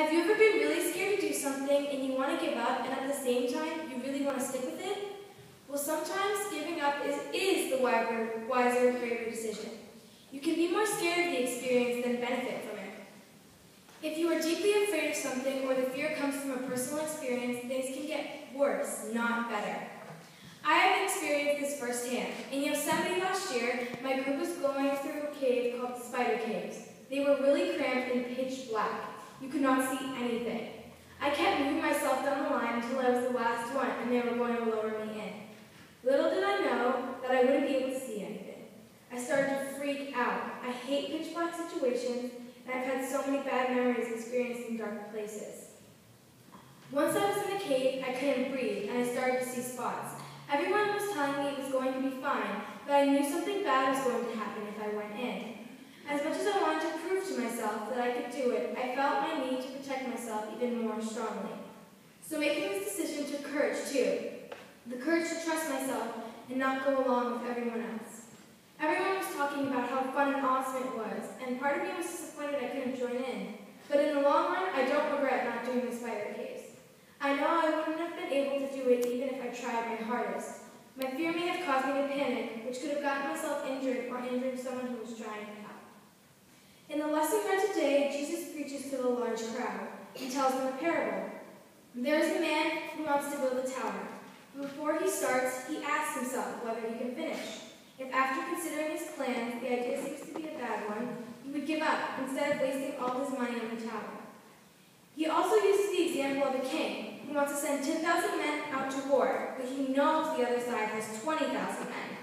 Have you ever been really scared to do something and you want to give up, and at the same time, you really want to stick with it? Well, sometimes giving up is the wiser, braver decision. You can be more scared of the experience than benefit from it. If you are deeply afraid of something or the fear comes from a personal experience, things can get worse, not better. I have experienced this firsthand. In Yosemite last year, my group was going through a cave called the Spider Caves. They were really cramped and pitch black. You could not see anything. I kept moving myself down the line until I was the last one and they were going to lower me in. Little did I know that I wouldn't be able to see anything. I started to freak out. I hate pitch black situations, and I've had so many bad memories experiencing dark places. Once I was in the cave, I couldn't breathe and I started to see spots. Everyone was telling me it was going to be fine, but I knew something bad was going to happen if I went in. As much as I wanted to prove to myself that I could do it, I felt my need to protect myself even more strongly. So making this decision took courage too. The courage to trust myself and not go along with everyone else. Everyone was talking about how fun and awesome it was, and part of me was disappointed I couldn't join in. But in the long run, I don't regret not doing the Spider Caves. I know I wouldn't have been able to do it even if I tried my hardest. My fear may have caused me to panic, which could have gotten myself injured or injured someone who was trying to help. In the lesson read today, Jesus preaches to the large crowd. He tells them a parable. There is a man who wants to build a tower. Before he starts, he asks himself whether he can finish. If after considering his plans, the idea seems to be a bad one, he would give up instead of wasting all his money on the tower. He also uses the example of a king who wants to send 10,000 men out to war, but he knows the other side has 20,000 men.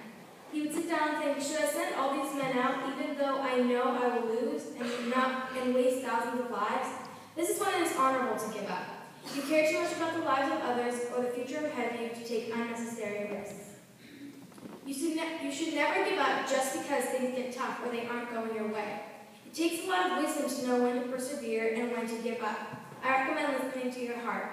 He would sit down and think, should I send all these men out even though I know I will lose and waste thousands of lives? This is when it is honorable to give up. You care too much about the lives of others or the future ahead of you to take unnecessary risks. You should never give up just because things get tough or they aren't going your way. It takes a lot of wisdom to know when to persevere and when to give up. I recommend listening to your heart.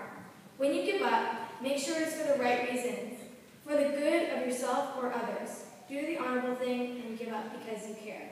When you give up, make sure it's for the right reasons, for the good of yourself or others. Do the honorable thing and give up because you care.